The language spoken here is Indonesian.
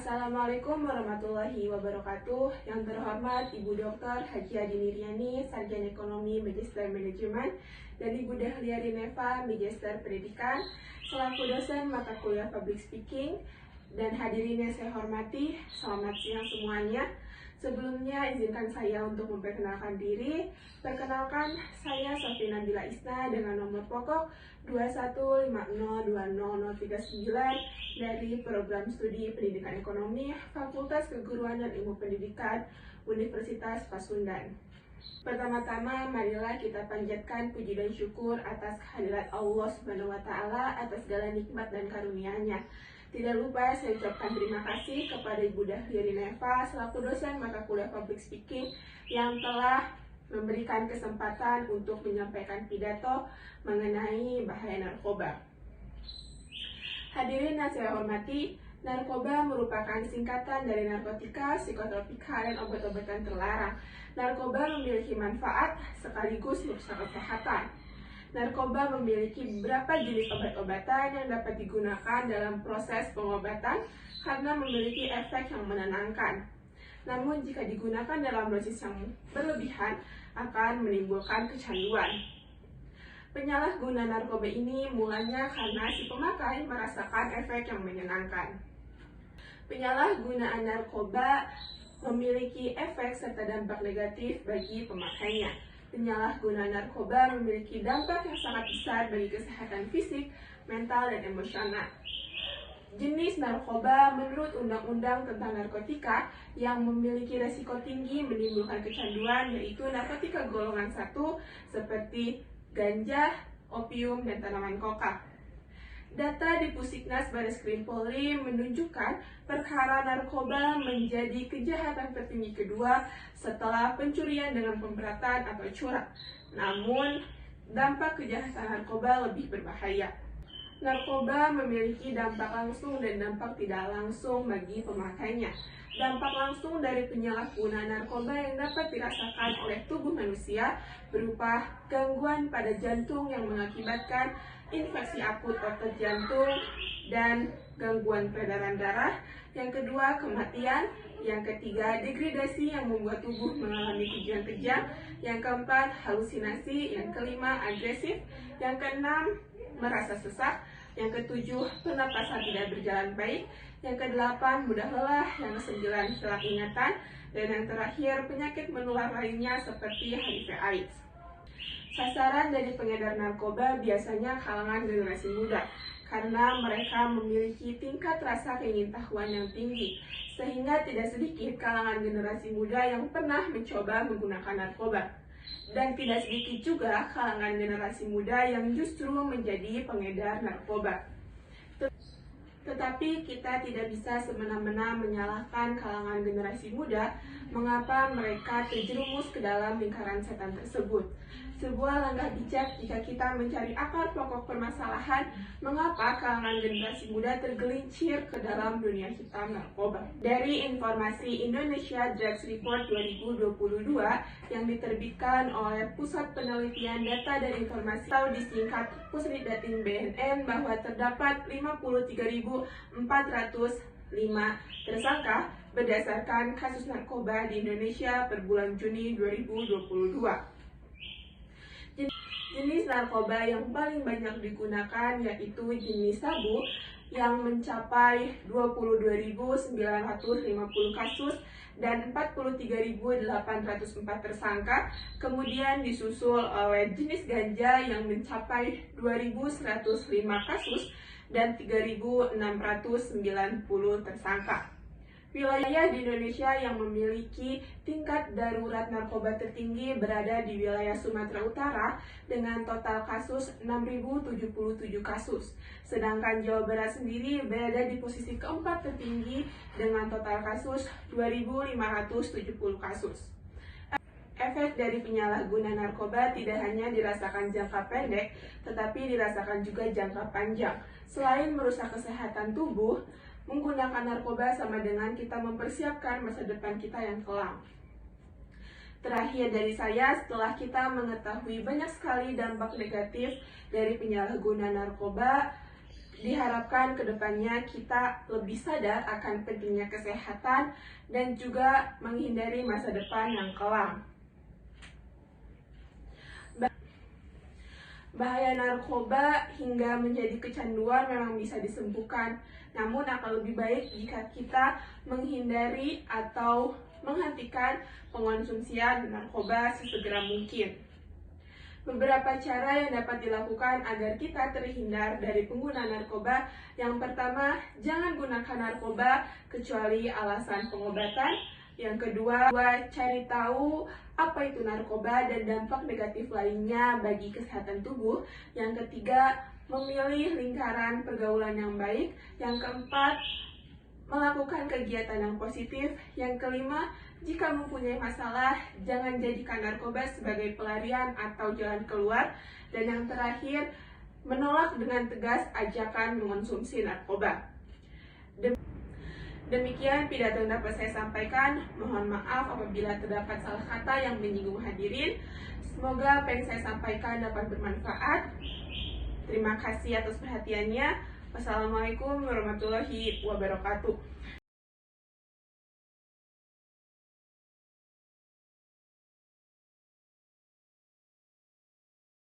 Assalamualaikum warahmatullahi wabarakatuh. Yang terhormat Ibu Dr. Haji Adi Niryani, Sarjana Ekonomi Magister Manajemen, dan Ibu Dahlia Rineva, Magister Pendidikan, selaku dosen mata kuliah Public Speaking. Dan hadirin yang saya hormati, selamat siang semuanya. Sebelumnya izinkan saya untuk memperkenalkan diri. Perkenalkan, saya Sofina Bila Isna dengan nomor pokok 215020039 dari Program Studi Pendidikan Ekonomi Fakultas Keguruan dan Ilmu Pendidikan Universitas Pasundan. Pertama-tama, marilah kita panjatkan puji dan syukur atas kehadirat Allah Subhanahu wa Ta'ala atas segala nikmat dan karunia-Nya. Tidak lupa saya ucapkan terima kasih kepada Ibu Dahlia Rineva selaku dosen mata kuliah Public Speaking yang telah memberikan kesempatan untuk menyampaikan pidato mengenai bahaya narkoba. Hadirin yang saya hormati, narkoba merupakan singkatan dari narkotika, psikotropika, dan obat-obatan terlarang. Narkoba memiliki manfaat sekaligus merusak kesehatan. Narkoba memiliki beberapa jenis obat-obatan yang dapat digunakan dalam proses pengobatan karena memiliki efek yang menenangkan. Namun jika digunakan dalam dosis yang berlebihan akan menimbulkan kecanduan. Penyalahguna narkoba ini mulanya karena si pemakai merasakan efek yang menyenangkan. Penyalahgunaan narkoba memiliki efek serta dampak negatif bagi pemakainya. Penyalahgunaan narkoba memiliki dampak yang sangat besar bagi kesehatan fisik, mental, dan emosional. Jenis narkoba menurut Undang-Undang tentang Narkotika yang memiliki resiko tinggi menimbulkan kecanduan yaitu narkotika golongan 1 seperti ganja, opium, dan tanaman koka. Data di Pusiknas Bareskrim Polri menunjukkan perkara narkoba menjadi kejahatan tertinggi kedua setelah pencurian dengan pemberatan atau curang. Namun, dampak kejahatan narkoba lebih berbahaya. Narkoba memiliki dampak langsung dan dampak tidak langsung bagi pemakainya. Dampak langsung dari penyalahgunaan narkoba yang dapat dirasakan oleh tubuh manusia berupa gangguan pada jantung yang mengakibatkan infeksi akut otot jantung dan gangguan peredaran darah. Yang kedua, kematian. Yang ketiga, degradasi yang membuat tubuh mengalami kejang-kejang. Yang keempat, halusinasi. Yang kelima, agresif. Yang keenam, merasa sesak. Yang ketujuh, pernapasan tidak berjalan baik. Yang kedelapan, mudah lelah. Yang kesembilan, hilang ingatan. Dan yang terakhir, penyakit menular lainnya seperti HIV/AIDS. Sasaran dari pengedar narkoba biasanya kalangan generasi muda, karena mereka memiliki tingkat rasa keingintahuan yang tinggi, sehingga tidak sedikit kalangan generasi muda yang pernah mencoba menggunakan narkoba. Dan tidak sedikit juga kalangan generasi muda yang justru menjadi pengedar narkoba. Tetapi kita tidak bisa semena-mena menyalahkan kalangan generasi muda mengapa mereka terjerumus ke dalam lingkaran setan tersebut. Sebuah langkah bijak jika kita mencari akar pokok permasalahan mengapa kalangan generasi muda tergelincir ke dalam dunia hitam narkoba. Dari informasi Indonesia Drugs Report 2022 yang diterbitkan oleh Pusat Penelitian Data dan Informasi atau disingkat Pusritdatin BNN bahwa terdapat 53.405 tersangka berdasarkan kasus narkoba di Indonesia per bulan Juni 2022. Jenis narkoba yang paling banyak digunakan yaitu jenis sabu yang mencapai 22.950 kasus dan 43.804 tersangka, kemudian disusul oleh jenis ganja yang mencapai 2.105 kasus dan 3.690 tersangka. Wilayah di Indonesia yang memiliki tingkat darurat narkoba tertinggi berada di wilayah Sumatera Utara dengan total kasus 6.077 kasus. Sedangkan Jawa Barat sendiri berada di posisi keempat tertinggi dengan total kasus 2.570 kasus. Efek dari penyalahguna narkoba tidak hanya dirasakan jangka pendek, tetapi dirasakan juga jangka panjang. Selain merusak kesehatan tubuh, menggunakan narkoba sama dengan kita mempersiapkan masa depan kita yang kelam. Terakhir dari saya, setelah kita mengetahui banyak sekali dampak negatif dari penyalahgunaan narkoba, Diharapkan kedepannya kita lebih sadar akan pentingnya kesehatan dan juga menghindari masa depan yang kelam. Bahaya narkoba hingga menjadi kecanduan memang bisa disembuhkan, namun akan lebih baik jika kita menghindari atau menghentikan pengonsumsian narkoba sesegera mungkin. Beberapa cara yang dapat dilakukan agar kita terhindar dari penggunaan narkoba. Yang pertama, jangan gunakan narkoba kecuali alasan pengobatan. Yang kedua, cari tahu apa itu narkoba dan dampak negatif lainnya bagi kesehatan tubuh. Yang ketiga, memilih lingkaran pergaulan yang baik. Yang keempat, melakukan kegiatan yang positif. Yang kelima, jika mempunyai masalah, jangan jadikan narkoba sebagai pelarian atau jalan keluar. Dan yang terakhir, menolak dengan tegas ajakan mengonsumsi narkoba. Demikian pidato yang dapat saya sampaikan. Mohon maaf apabila terdapat salah kata yang menyinggung hadirin. Semoga apa yang saya sampaikan dapat bermanfaat. Terima kasih atas perhatiannya. Wassalamualaikum warahmatullahi wabarakatuh.